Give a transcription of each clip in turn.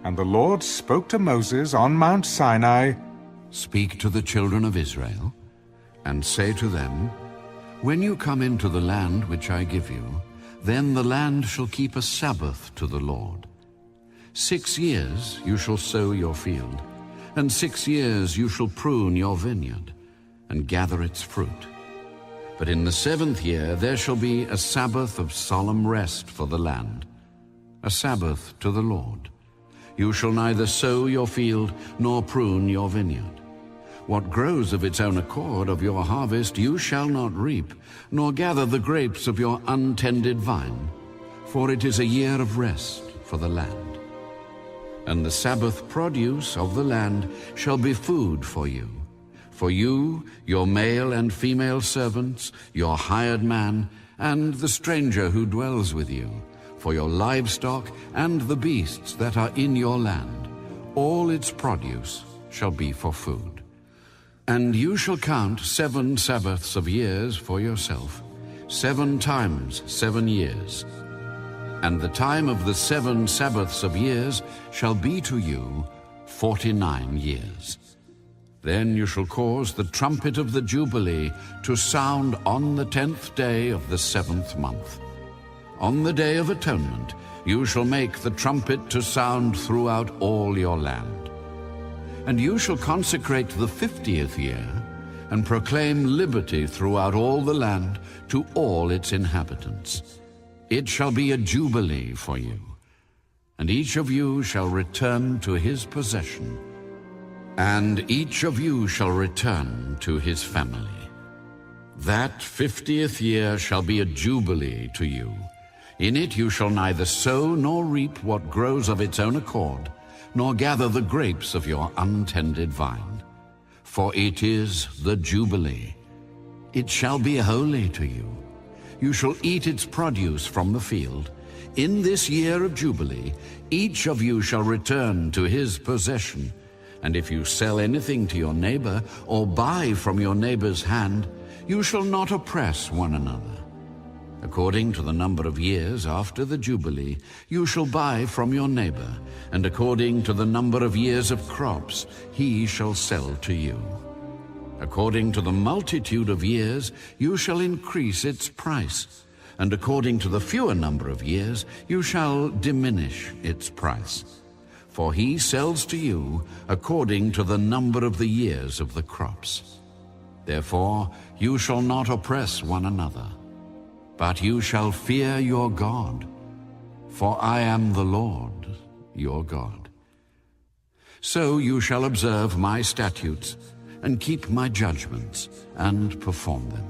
And the Lord spoke to Moses on Mount Sinai, "Speak to the children of Israel, and say to them, When you come into the land which I give you, then the land shall keep a Sabbath to the Lord. 6 years you shall sow your field, and 6 years you shall prune your vineyard, and gather its fruit. But in the 7th year there shall be a Sabbath of solemn rest for the land, a Sabbath to the Lord. You shall neither sow your field nor prune your vineyard. What grows of its own accord of your harvest you shall not reap, nor gather the grapes of your untended vine, for it is a year of rest for the land. And the Sabbath produce of the land shall be food for you, your male and female servants, your hired man, and the stranger who dwells with you, for your livestock and the beasts that are in your land. All its produce shall be for food. And you shall count 7 Sabbaths of years for yourself, 7 times 7 years. And the time of the 7 Sabbaths of years shall be to you 49 years. Then you shall cause the trumpet of the Jubilee to sound on the 10th day of the 7th month. On the Day of Atonement you shall make the trumpet to sound throughout all your land. And you shall consecrate the 50th year, and proclaim liberty throughout all the land to all its inhabitants. It shall be a jubilee for you, and each of you shall return to his possession, and each of you shall return to his family. That 50th year shall be a jubilee to you. In it you shall neither sow nor reap what grows of its own accord, nor gather the grapes of your untended vine. For it is the Jubilee. It shall be holy to you. You shall eat its produce from the field. In this year of Jubilee, each of you shall return to his possession. And if you sell anything to your neighbor, or buy from your neighbor's hand, you shall not oppress one another. According to the number of years after the Jubilee, you shall buy from your neighbor, and according to the number of years of crops, he shall sell to you. According to the multitude of years, you shall increase its price, and according to the fewer number of years, you shall diminish its price. For he sells to you according to the number of the years of the crops. Therefore, you shall not oppress one another, but you shall fear your God, for I am the Lord your God. So you shall observe my statutes, and keep my judgments, and perform them.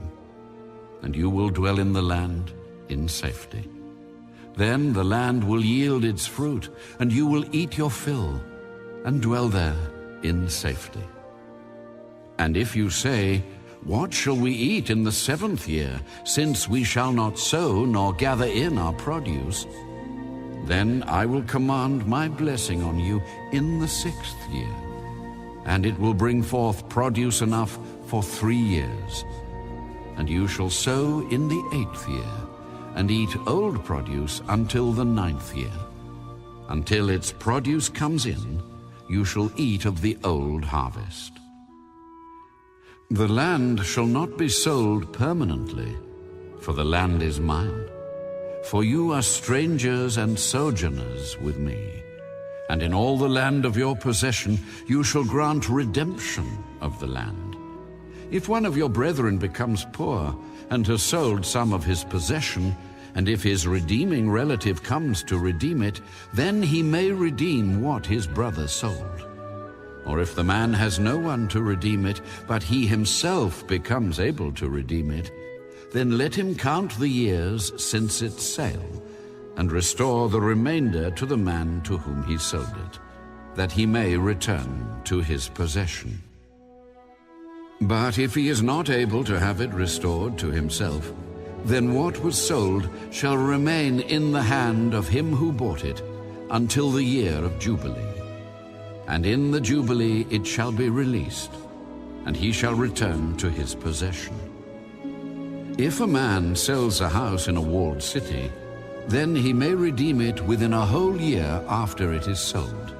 And you will dwell in the land in safety. Then the land will yield its fruit, and you will eat your fill, and dwell there in safety. And if you say, What shall we eat in the 7th year, since we shall not sow nor gather in our produce? Then I will command my blessing on you in the 6th year, and it will bring forth produce enough for 3 years. And you shall sow in the 8th year, and eat old produce until the 9th year. Until its produce comes in, you shall eat of the old harvest. The land shall not be sold permanently, for the land is mine. For you are strangers and sojourners with me, and in all the land of your possession you shall grant redemption of the land. If one of your brethren becomes poor and has sold some of his possession, and if his redeeming relative comes to redeem it, then he may redeem what his brother sold. Or if the man has no one to redeem it, but he himself becomes able to redeem it, then let him count the years since its sale, and restore the remainder to the man to whom he sold it, that he may return to his possession. But if he is not able to have it restored to himself, then what was sold shall remain in the hand of him who bought it until the year of Jubilee. And in the Jubilee it shall be released, and he shall return to his possession. If a man sells a house in a walled city, then he may redeem it within a whole year after it is sold.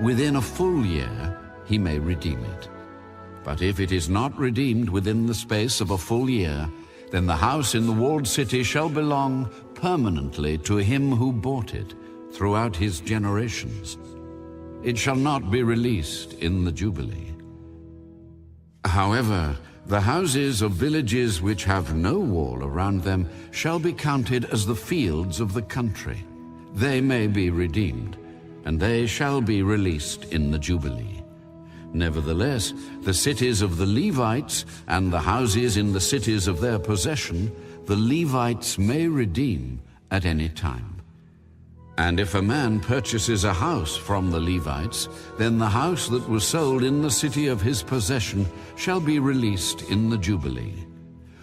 within a full year, he may redeem it. But if it is not redeemed within the space of a full year, then the house in the walled city shall belong permanently to him who bought it throughout his generations. It shall not be released in the Jubilee. However, the houses of villages which have no wall around them shall be counted as the fields of the country. They may be redeemed, and they shall be released in the Jubilee. Nevertheless, the cities of the Levites and the houses in the cities of their possession, the Levites may redeem at any time. And if a man purchases a house from the Levites, then the house that was sold in the city of his possession shall be released in the Jubilee.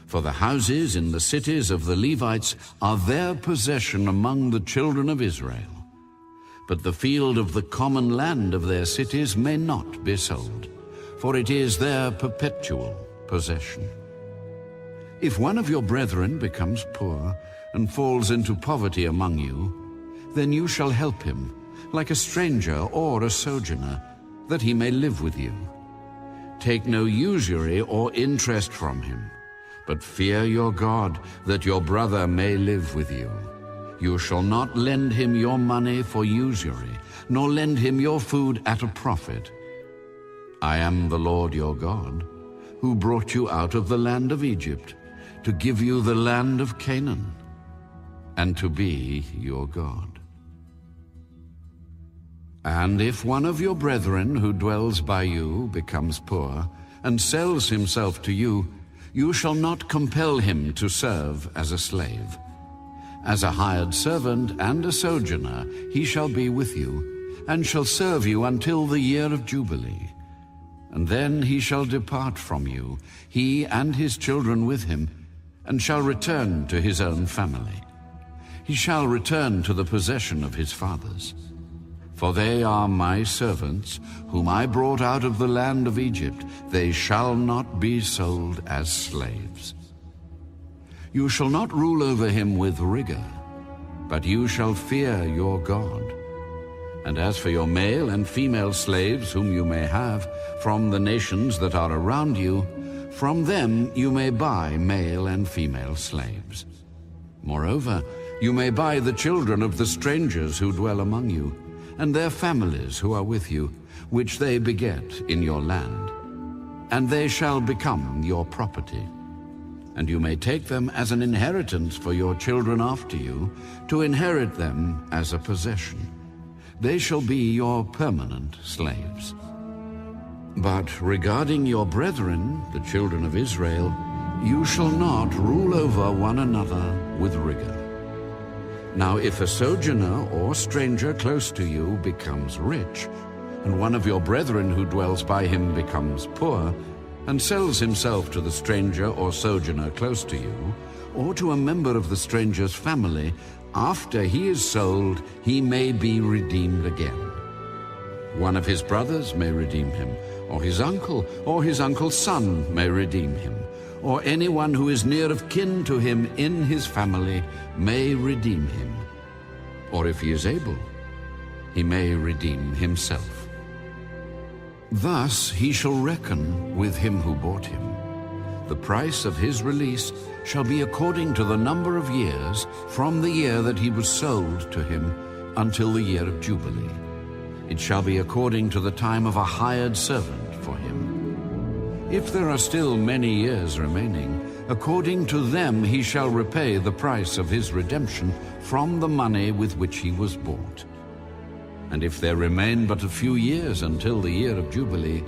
For the houses in the cities of the Levites are their possession among the children of Israel. But the field of the common land of their cities may not be sold, for it is their perpetual possession. If one of your brethren becomes poor and falls into poverty among you, then you shall help him, like a stranger or a sojourner, that he may live with you. Take no usury or interest from him, but fear your God, that your brother may live with you. You shall not lend him your money for usury, nor lend him your food at a profit. I am the Lord your God, who brought you out of the land of Egypt, to give you the land of Canaan, and to be your God. And if one of your brethren who dwells by you becomes poor, and sells himself to you, you shall not compel him to serve as a slave. As a hired servant and a sojourner, he shall be with you, and shall serve you until the year of Jubilee. And then he shall depart from you, he and his children with him, and shall return to his own family. He shall return to the possession of his fathers. For they are my servants, whom I brought out of the land of Egypt. They shall not be sold as slaves. You shall not rule over him with rigor, but you shall fear your God. And as for your male and female slaves whom you may have from the nations that are around you, from them you may buy male and female slaves. Moreover, you may buy the children of the strangers who dwell among you, and their families who are with you, which they beget in your land, and they shall become your property. And you may take them as an inheritance for your children after you, to inherit them as a possession. They shall be your permanent slaves. But regarding your brethren, the children of Israel, you shall not rule over one another with rigor. Now if a sojourner or stranger close to you becomes rich, and one of your brethren who dwells by him becomes poor, and sells himself to the stranger or sojourner close to you, or to a member of the stranger's family, after he is sold, he may be redeemed again. One of his brothers may redeem him, or his uncle's son may redeem him, or anyone who is near of kin to him in his family may redeem him. Or if he is able, he may redeem himself. Thus he shall reckon with him who bought him. The price of his release shall be according to the number of years from the year that he was sold to him until the year of Jubilee. It shall be according to the time of a hired servant for him. If there are still many years remaining, according to them he shall repay the price of his redemption from the money with which he was bought. And if there remain but a few years until the year of Jubilee,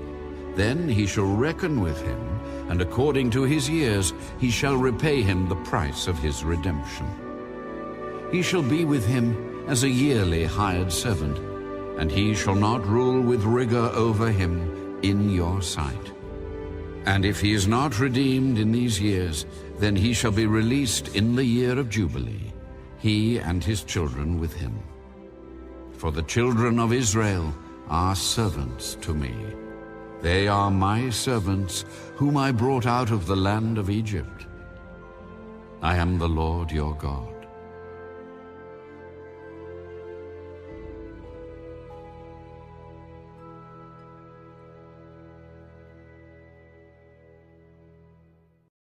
then he shall reckon with him, and according to his years he shall repay him the price of his redemption. He shall be with him as a yearly hired servant, and he shall not rule with rigor over him in your sight. And if he is not redeemed in these years, then he shall be released in the year of Jubilee, he and his children with him. For the children of Israel are servants to me. They are my servants, whom I brought out of the land of Egypt. I am the Lord your God.